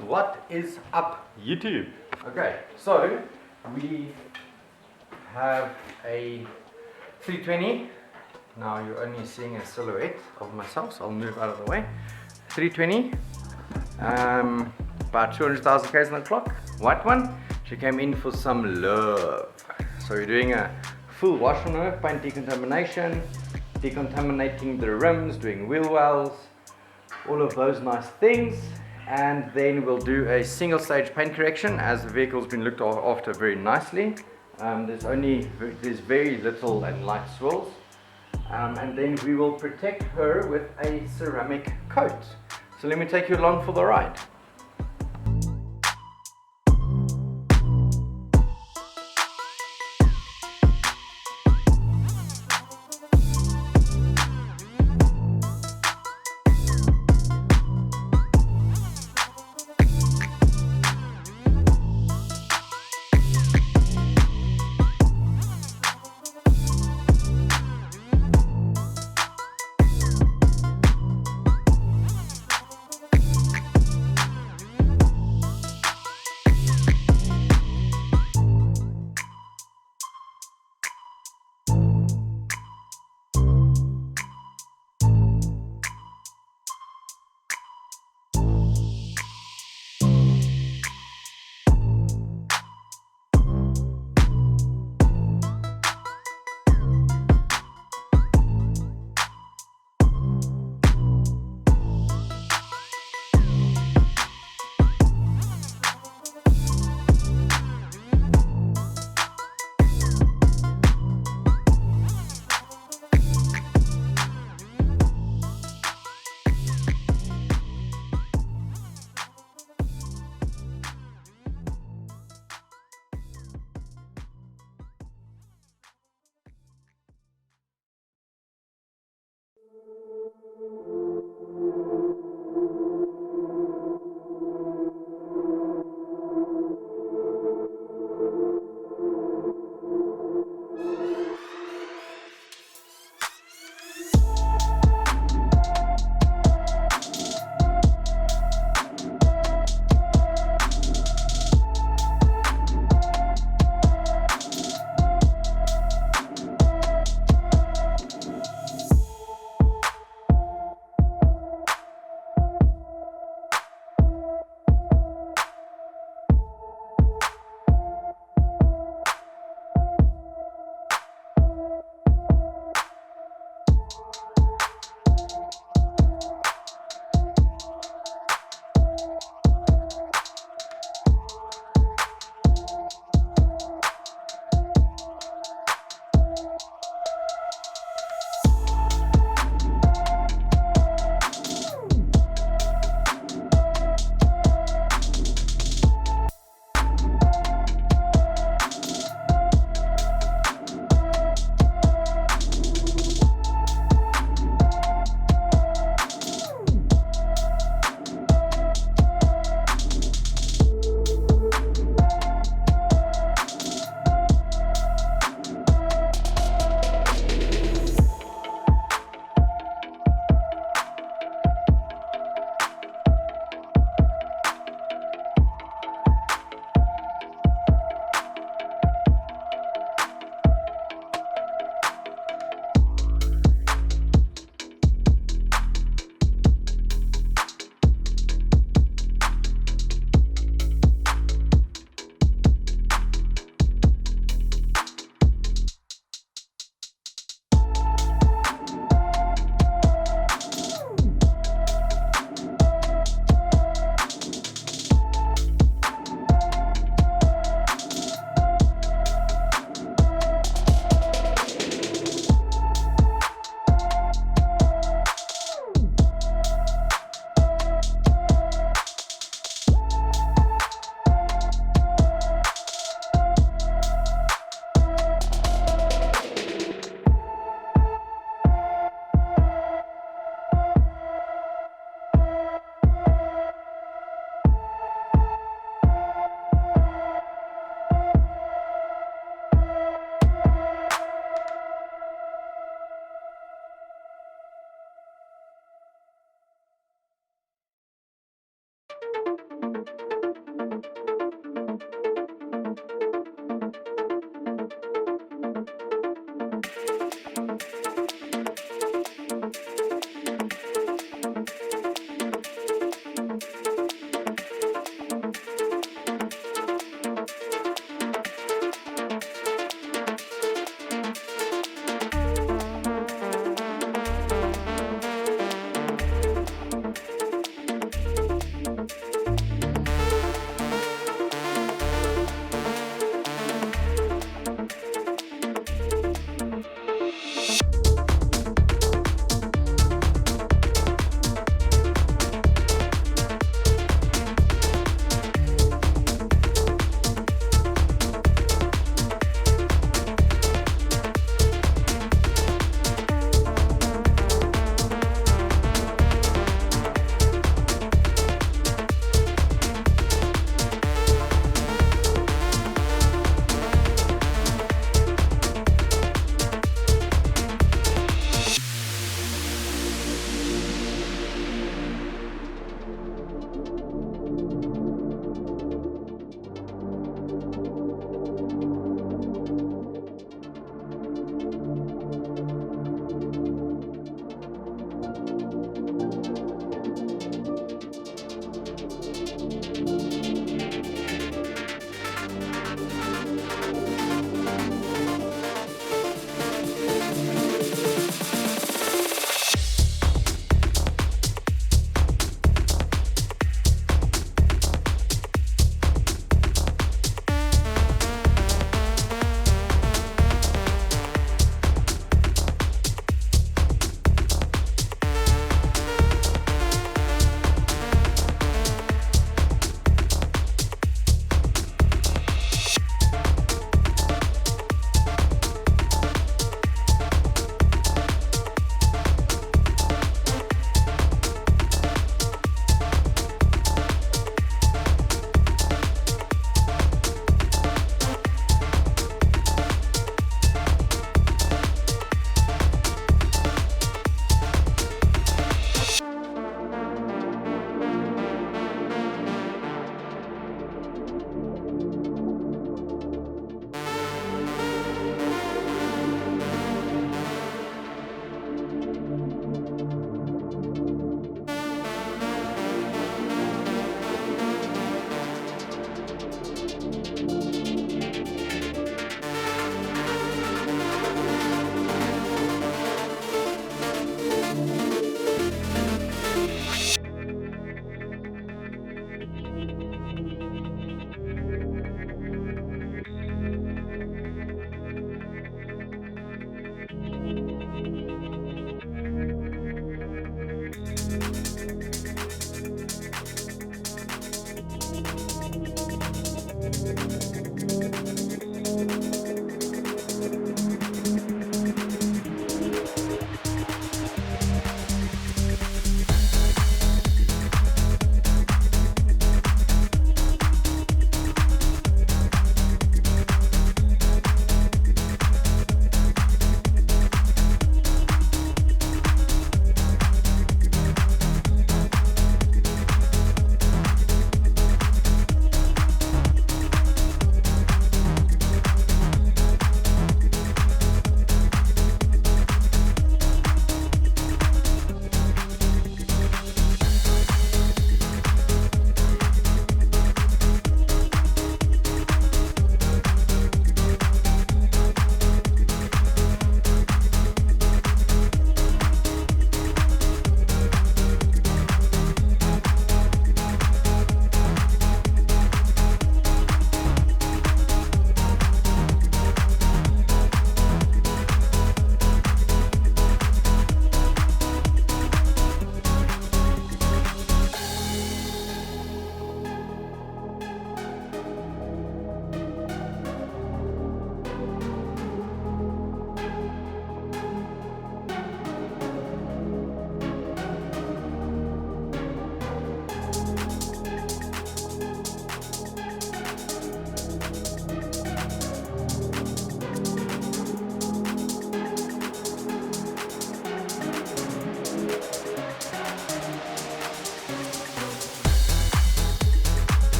What is up, YouTube? Okay, so we have a 320. Now you're only seeing a silhouette of myself, so I'll move out of the way. 320, about 200,000 k's on the clock. White one. She came in for some love. So we're doing a full wash on her, paint decontamination, decontaminating the rims, doing wheel wells, all of those nice things. And then we'll do a single stage paint correction as the vehicle's been looked after very nicely. There's very little and light swirls. And then we will protect her with a ceramic coat. So let me take you along for the ride.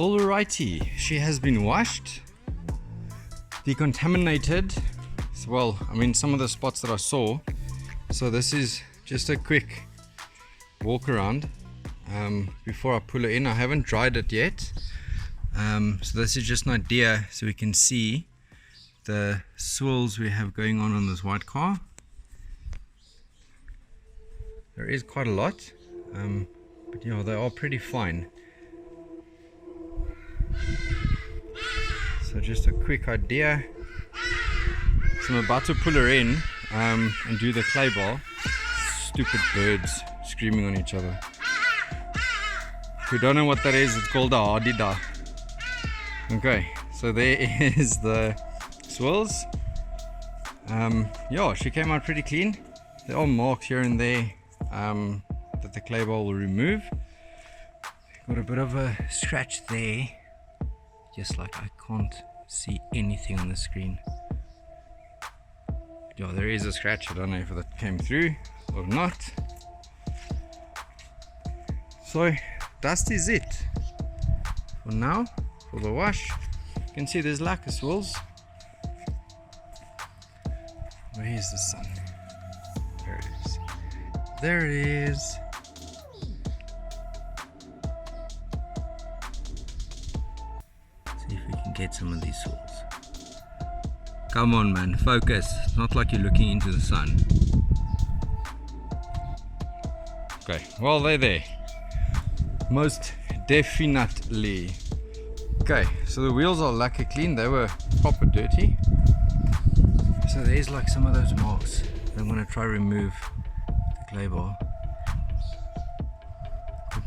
Alrighty, she has been washed, decontaminated. Well, I mean, some of the spots that I saw. So this is just a quick walk around before I pull her in. I haven't dried it yet. So this is just an idea so we can see the swirls we have going on this white car. There is quite a lot, but yeah, they are pretty fine. So just a quick idea. So I'm about to pull her in and do the clay bar. Stupid birds screaming on each other. If you don't know what that is, it's called a hadida. Okay, so there is the swirls. Yeah, she came out pretty clean. There are marks here and there that the clay bar will remove. Got a bit of a scratch there, just like I can't see anything on the screen. Yeah, there is a scratch. I don't know if that came through or not. So dust is it for now. For the wash, you can see there's lacquer swirls. Where is the sun? There it is. There it is. See if we can get some of these swirls. Come on, man, focus. It's not like you're looking into the sun. Okay, well, they're there. Most definitely. Okay, so the wheels are lacquer clean. They were proper dirty. So there's like some of those marks. I'm going to try remove the clay bar.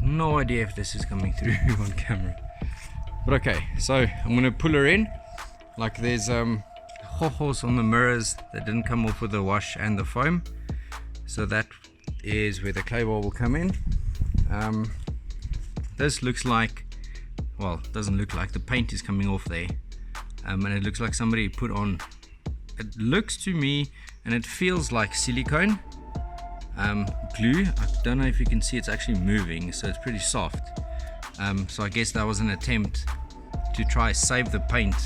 No idea if this is coming through on camera. But okay, so I'm going to pull her in. Like there's ho-hos on the mirrors that didn't come off with the wash and the foam. So that is where the clay bar will come in. This looks like, well, it doesn't look like, the paint is coming off there, and it looks like somebody put on, it looks to me and it feels like silicone glue. I don't know if you can see, it's actually moving, so it's pretty soft. So I guess that was an attempt to try save the paint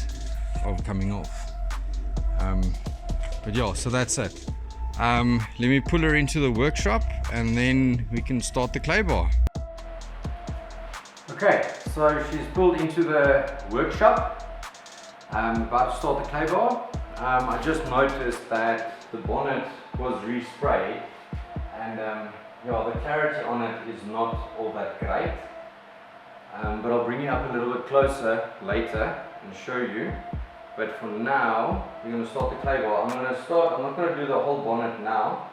of coming off. But yeah, so that's it. Let me pull her into the workshop and then we can start the clay bar. Okay, so she's pulled into the workshop. I'm about to start the clay bar. I just noticed that the bonnet was resprayed and yeah, the clarity on it is not all that great. But I'll bring you up a little bit closer later and show you. But for now, we're going to start the clay bar. I'm not going to do the whole bonnet now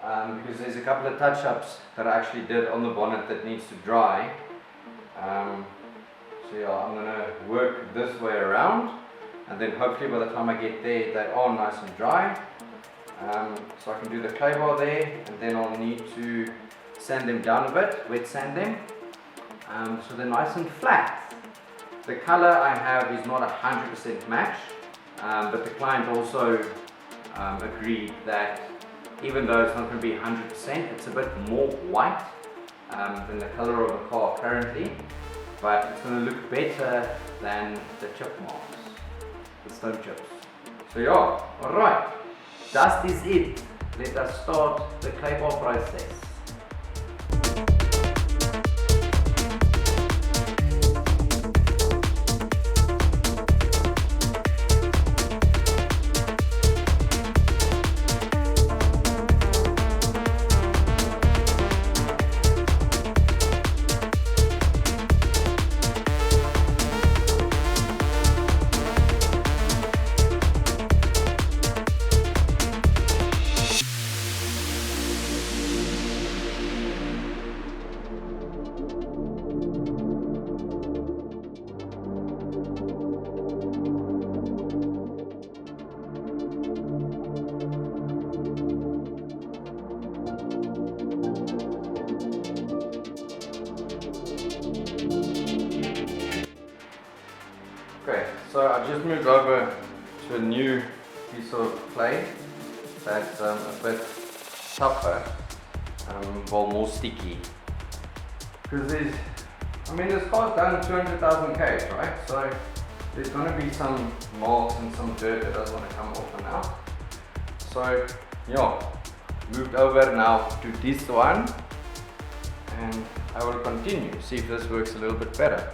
because there's a couple of touch-ups that I actually did on the bonnet that needs to dry. So yeah, I'm going to work this way around and then hopefully by the time I get there they are nice and dry. So I can do the clay bar there and then I'll need to sand them down a bit, wet sand them, so they're nice and flat. The color I have is not 100% match, but the client also agreed that even though it's not going to be 100%, it's a bit more white than the color of the car currently, but it's going to look better than the chip marks, the stone chips. So yeah, alright, dust is it. Let us start the clay bar process. Okay, so I just moved over to a new piece of clay that's a bit tougher, well, more sticky, because there's I mean, this car's done 200,000 Ks, right? So there's gonna be some marks and some dirt that doesn't want to come off for now. So yeah, moved over now to this one, and I will continue, see if this works a little bit better.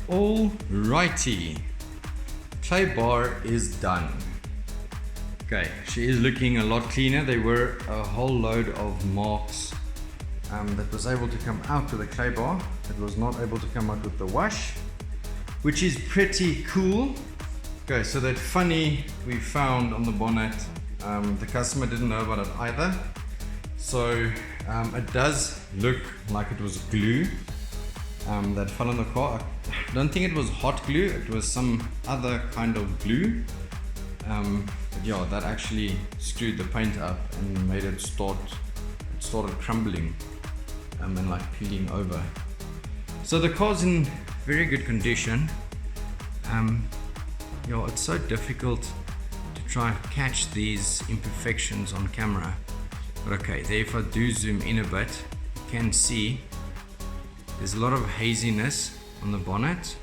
Alrighty, clay bar is done. Okay, she is looking a lot cleaner. There were a whole load of marks that was able to come out with the clay bar. It was not able to come out with the wash, which is pretty cool. Okay, so that funny we found on the bonnet, the customer didn't know about it either. So it does look like it was glue that fell on the car. I don't think it was hot glue, it was some other kind of glue. But yeah, that actually screwed the paint up and made it started crumbling and like peeling over. So the car's in very good condition. Yeah, it's so difficult to try and catch these imperfections on camera. But okay, there, if I do zoom in a bit, you can see there's a lot of haziness on the bonnet.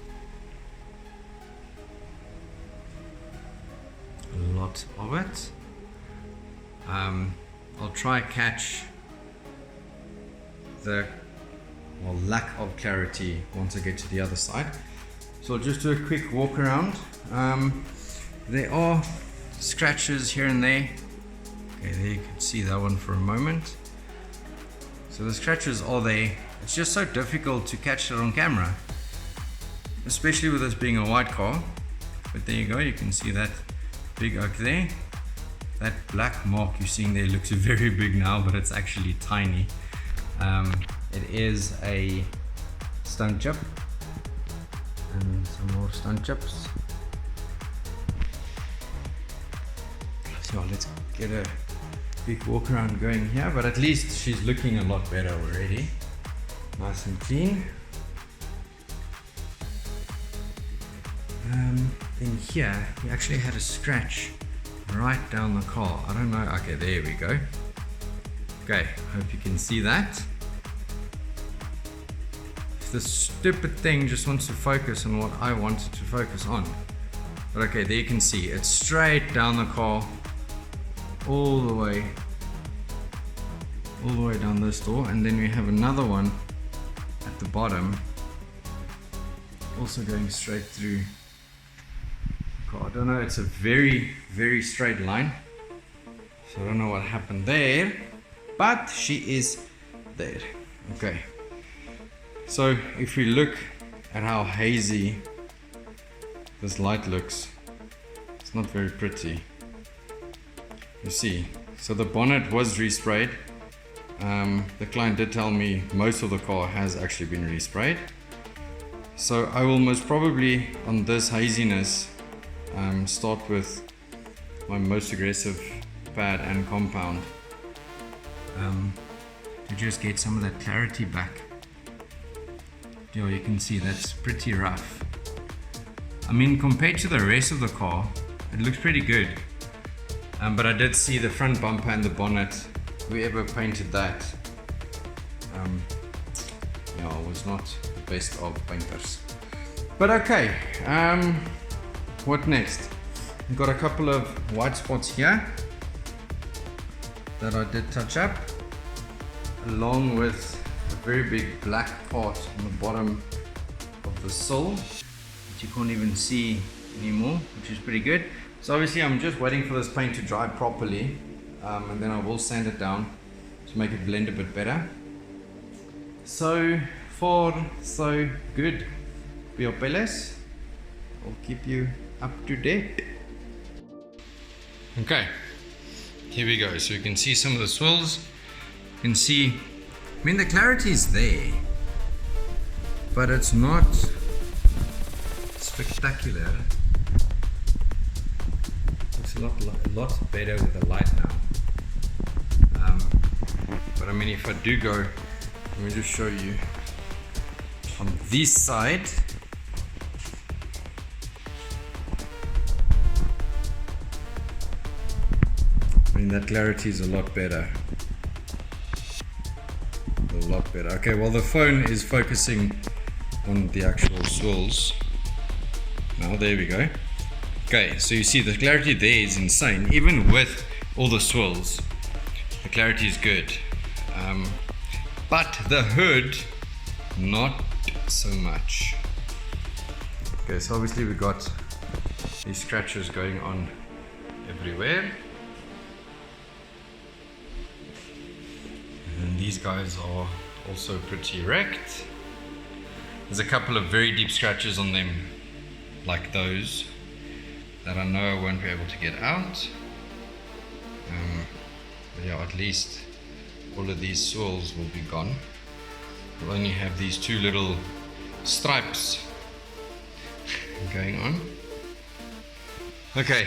A lot of it. I'll try catch the lack of clarity once I get to the other side. So I'll just do a quick walk around. There are scratches here and there. Okay, there you can see that one for a moment. So the scratches are there. It's just so difficult to catch it on camera, especially with this being a white car. But there you go, you can see that big oak there. That black mark you're seeing there looks very big now, but it's actually tiny. It is a stone chip, and some more stone chips. So let's get a quick walk around going here, but at least she's looking a lot better already. Nice and clean. In here, we actually had a scratch right down the car. I don't know. Okay, there we go. Okay, hope you can see that. This stupid thing just wants to focus on what I wanted to focus on. But okay, there you can see it's straight down the car, all the way down this door, and then we have another one at the bottom, also going straight through the car. I don't know, it's a very, very straight line, so I don't know what happened there, but she is there. Okay, so if we look at how hazy this light looks, it's not very pretty. You see, so the bonnet was resprayed. The client did tell me most of the car has actually been resprayed. So I will most probably, on this haziness, start with my most aggressive pad and compound to just get some of that clarity back. You can see that's pretty rough. I mean, compared to the rest of the car, it looks pretty good. But I did see the front bumper and the bonnet, whoever painted that, was not the best of painters. But okay, what next? We've got a couple of white spots here that I did touch up, along with a very big black part on the bottom of the sole that you can't even see anymore, which is pretty good. So obviously I'm just waiting for this paint to dry properly, and then I will sand it down to make it blend a bit better. So far so good. Biopeles, I'll keep you up to date. Okay, here we go. So you can see some of the swirls. You can see, I mean, the clarity is there, but it's not spectacular. It's a lot better with the light now. But I mean, if I do go, let me just show you on this side. I mean, that clarity is a lot better. A lot better. Okay, well, the phone is focusing on the actual swirls. Now, there we go. Okay, so you see the clarity there is insane. Even with all the swirls, the clarity is good. But the hood, not so much. Okay, so obviously we got these scratches going on everywhere. And these guys are also pretty wrecked. There's a couple of very deep scratches on them, like those, that I know I won't be able to get out. But yeah, at least all of these swirls will be gone. We'll only have these two little stripes going on. Okay,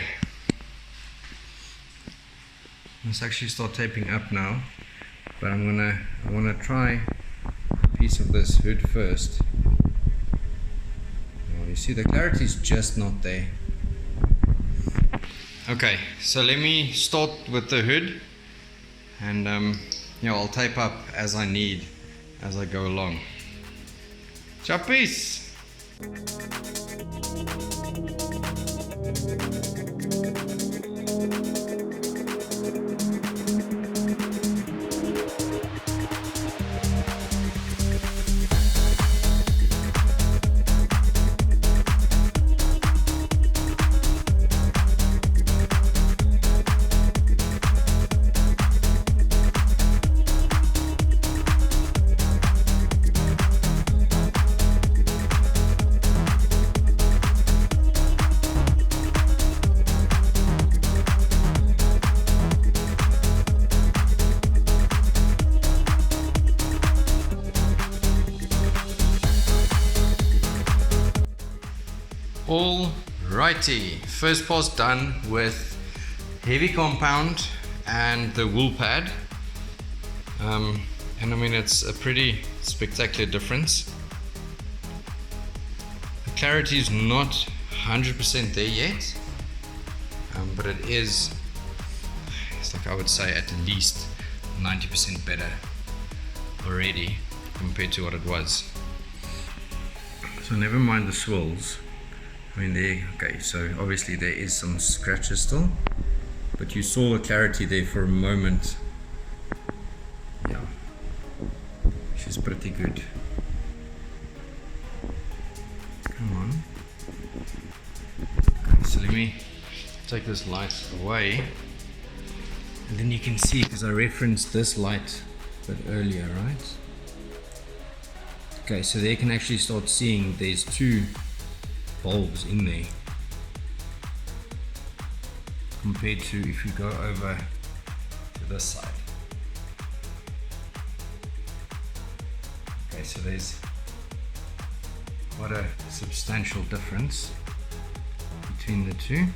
let's actually start taping up now. But I wanna try a piece of this hood first. Oh, you see the clarity is just not there. Okay, so let me start with the hood, and I'll tape up as I need as I go along. Ciao, peace. Alrighty, first pass done with heavy compound and the wool pad, and I mean, it's a pretty spectacular difference. The clarity is not 100% there yet, but it is, it's like, I would say, at least 90% better already compared to what it was. So never mind the swirls. I mean, there, okay, so obviously there is some scratches still, but you saw the clarity there for a moment. Yeah, she's pretty good. Come on. Okay, so let me take this light away, and then you can see, because I referenced this light a bit earlier, right? Okay, so there you can actually start seeing there's two bulbs in there, compared to if you go over to this side. Okay, so there's quite a substantial difference between the two.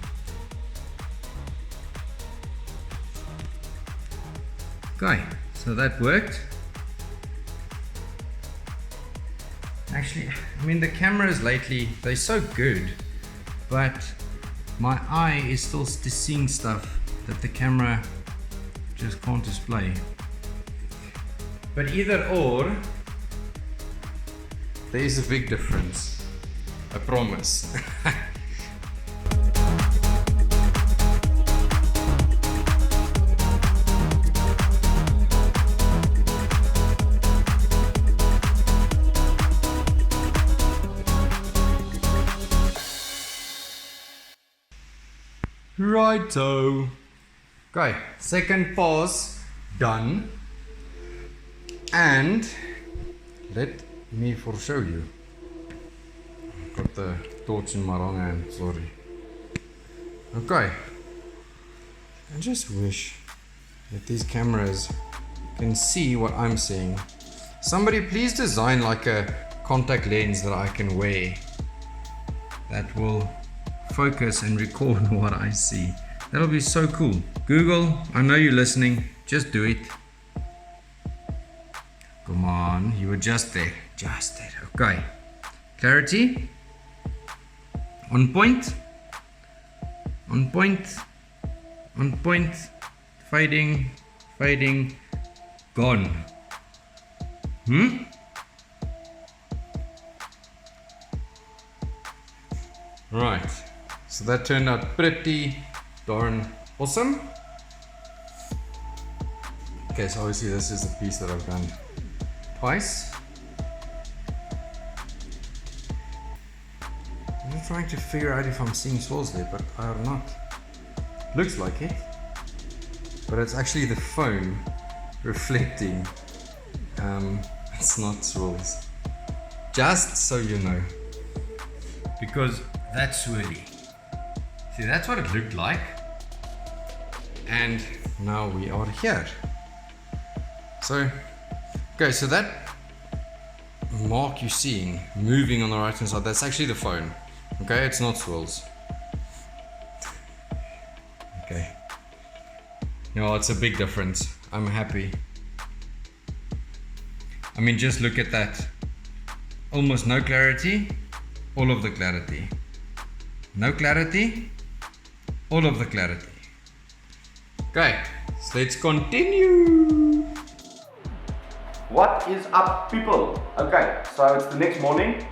Okay, so that worked. Actually, I mean, the cameras lately, they're so good, but my eye is still seeing stuff that the camera just can't display. But either or, there is a big difference. I promise. Righto. Okay, second pause done. And let me show you. Got the torch in my wrong hand, sorry. Okay. I just wish that these cameras can see what I'm seeing. Somebody please design like a contact lens that I can wear that will focus and record what I see. That'll be so cool. Google, I know you're listening, just do it. Come on, you were just there. Just there. Okay. Clarity. On point. On point. On point. Fading. Fading. Gone. Right. So that turned out pretty darn awesome. Okay, so obviously this is the piece that I've done twice. I'm just trying to figure out if I'm seeing swirls there, but I am not. Looks like it, but it's actually the foam reflecting. It's not swirls. Just so you know, because that's swirly. See, that's what it looked like, and now we are here. So. Okay, so that mark you're seeing moving on the right hand side, that's actually the phone. Okay, it's not swirls. Okay. No, it's a big difference. I'm happy. I mean, just look at that. Almost no clarity, all of the clarity. No clarity, all of the clarity. Okay, so let's continue. What is up, people? Okay, so it's the next morning.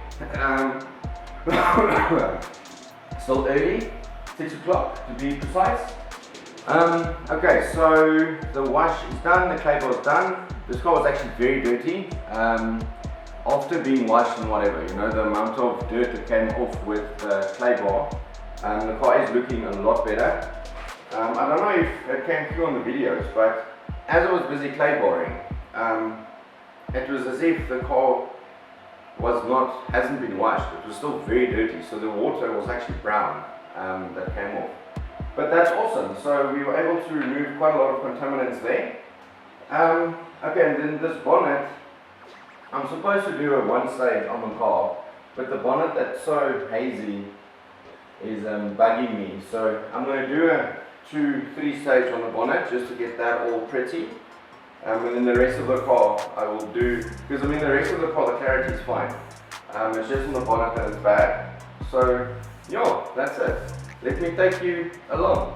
Still early, 6 o'clock to be precise. Okay, so the wash is done, the clay bar is done. This car was actually very dirty. After being washed and whatever, you know, the amount of dirt that came off with the clay bar. The car is looking a lot better. I don't know if it came through on the videos, but as I was busy clay barring, it was as if the car hasn't been washed. It was still very dirty, so the water was actually brown that came off. But that's awesome. So we were able to remove quite a lot of contaminants there. Okay, and then this bonnet, I'm supposed to do a one stage on the car, but the bonnet that's so hazy is bugging me. So I'm going to do a 2-3 stage on the bonnet just to get that all pretty. And then the rest of the car I will do, because I mean the rest of the car, the clarity is fine. It's just on the bonnet that is bad. So yeah, that's it. Let me take you along.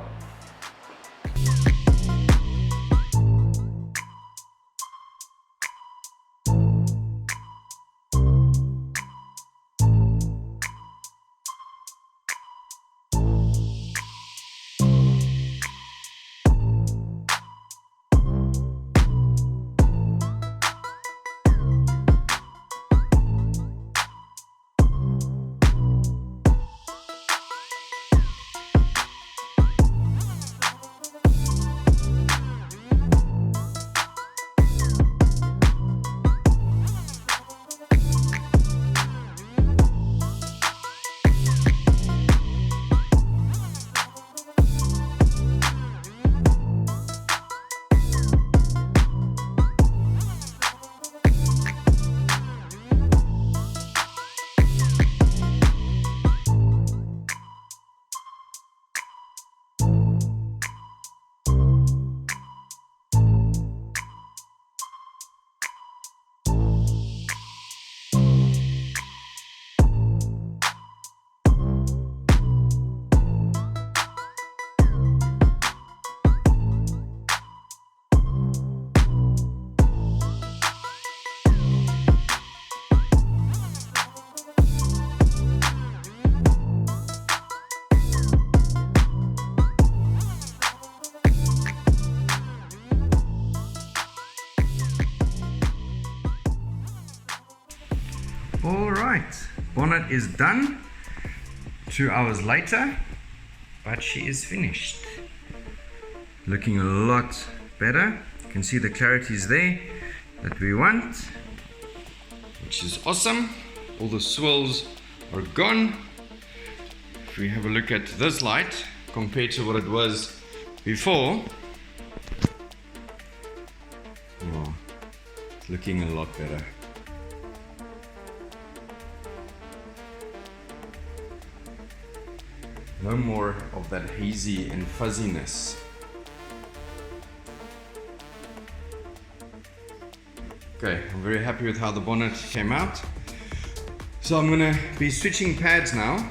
All right, bonnet is done. 2 hours later, but she is finished. Looking a lot better. You can see the clarity is there that we want, which is awesome. All the swirls are gone. If we have a look at this light compared to what it was before, oh, it's looking a lot better. No more of that hazy and fuzziness. Okay, I'm very happy with how the bonnet came out. So I'm gonna be switching pads now,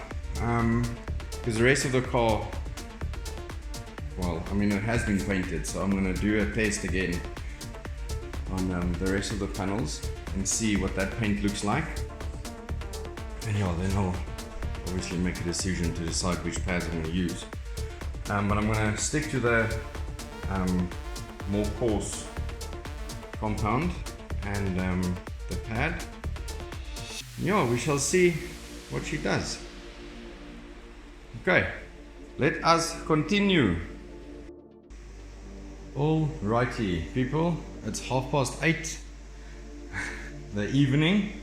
because the rest of the car, well, I mean, it has been painted, so I'm gonna do a test again on the rest of the panels and see what that paint looks like. And yeah, then I'll obviously make a decision to decide which pads I'm going to use. But I'm going to stick to the more coarse compound and the pad. Yeah, we shall see what she does. Okay, let us continue. Alrighty, people, it's 8:30 the evening.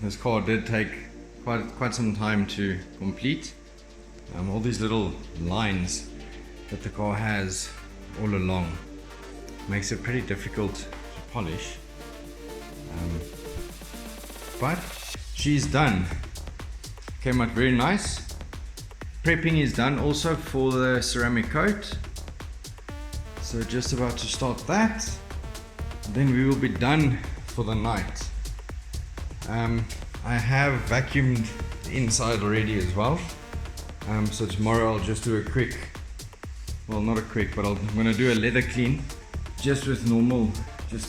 This car did take quite some time to complete. All these little lines that the car has all along makes it pretty difficult to polish, but she's done. Came out very nice. Prepping is done also for the ceramic coat, so just about to start that. Then we will be done for the night. I have vacuumed the inside already as well, so tomorrow I'll just do a quick, well, not a quick, but I'm going to do a leather clean just with normal, just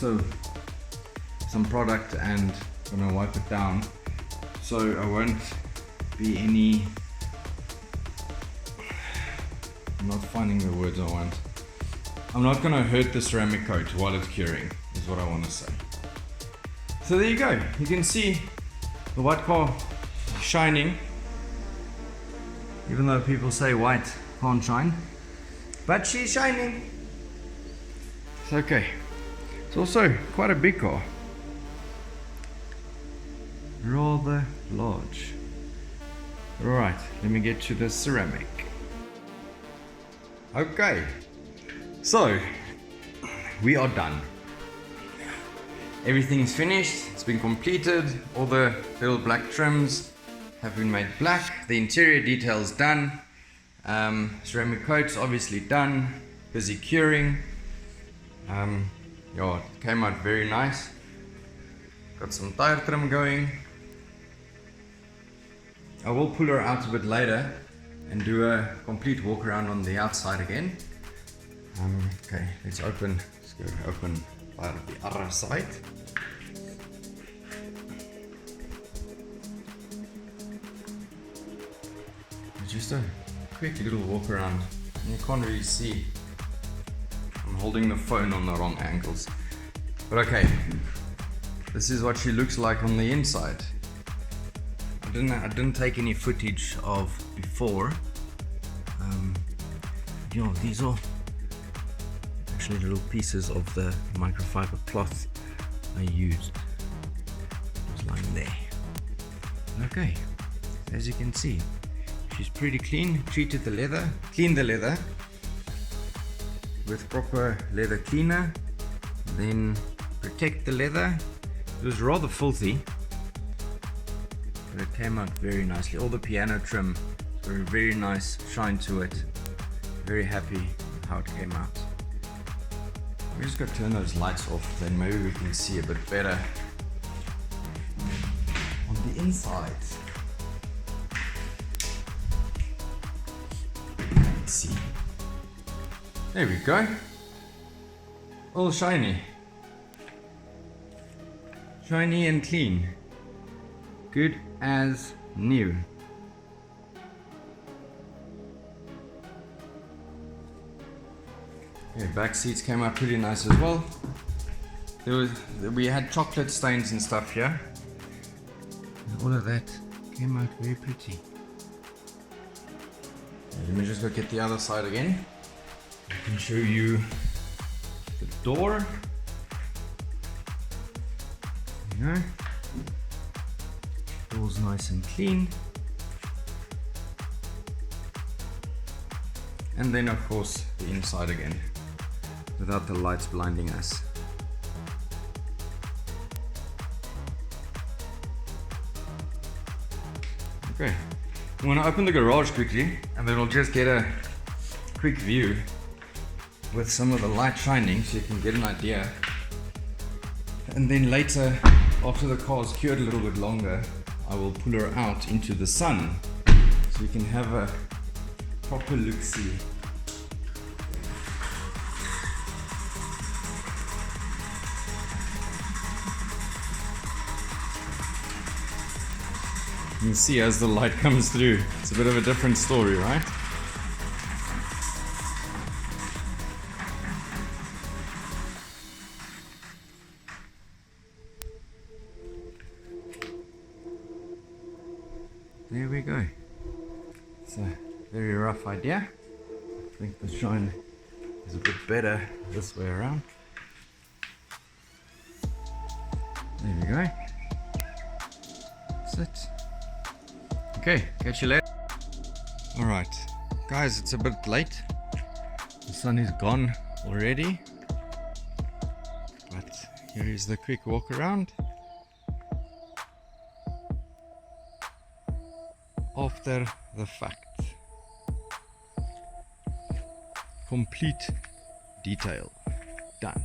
some product, and I'm going to wipe it down so I won't be any, I'm not finding the words I want. I'm not going to hurt the ceramic coat while it's curing, is what I want to say. So there you go, you can see the white car shining, even though people say white can't shine, but she's shining. It's okay. It's also quite a big car, rather large. Alright, let me get to the ceramic. Okay, so we are done. Everything is finished, it's been completed, all the little black trims have been made black, the interior details done, ceramic coats obviously done, busy curing. Yeah, it came out very nice. Got some tire trim going. I will pull her out a bit later and do a complete walk around on the outside again. Okay, let's go open by the other side. Just a quick little walk around, and you can't really see. I'm holding the phone on the wrong angles. But okay, this is what she looks like on the inside. I didn't take any footage of before. You know, these are actually little pieces of the microfiber cloth I used. It was lying there. Okay, as you can see, she's pretty clean. Treated the leather, cleaned the leather with proper leather cleaner, then protect the leather. It was rather filthy, but it came out very nicely. All the piano trim, very, very nice shine to it. Very happy with how it came out. We just got to turn those lights off, then maybe we can see a bit better on the inside. Let's see. There we go. All shiny. Shiny and clean. Good as new. Okay, back seats came out pretty nice as well. We had chocolate stains and stuff here. all of that came out very pretty. Let me just go get the other side again. I can show you the door. There you go. Door's nice and clean. And then of course the inside again, without the lights blinding us. Okay, I'm going to open the garage quickly and then we'll just get a quick view with some of the light shining so you can get an idea. And then later, after the car's cured a little bit longer, I will pull her out into the sun so you can have a proper look-see. You can see as the light comes through, it's a bit of a different story, right? There we go. It's a very rough idea. I think the shine is a bit better this way around. There we go. That's it. Okay, catch you later. Alright, guys, it's a bit late. The sun is gone already. But here is the quick walk around. After the fact. Complete detail done.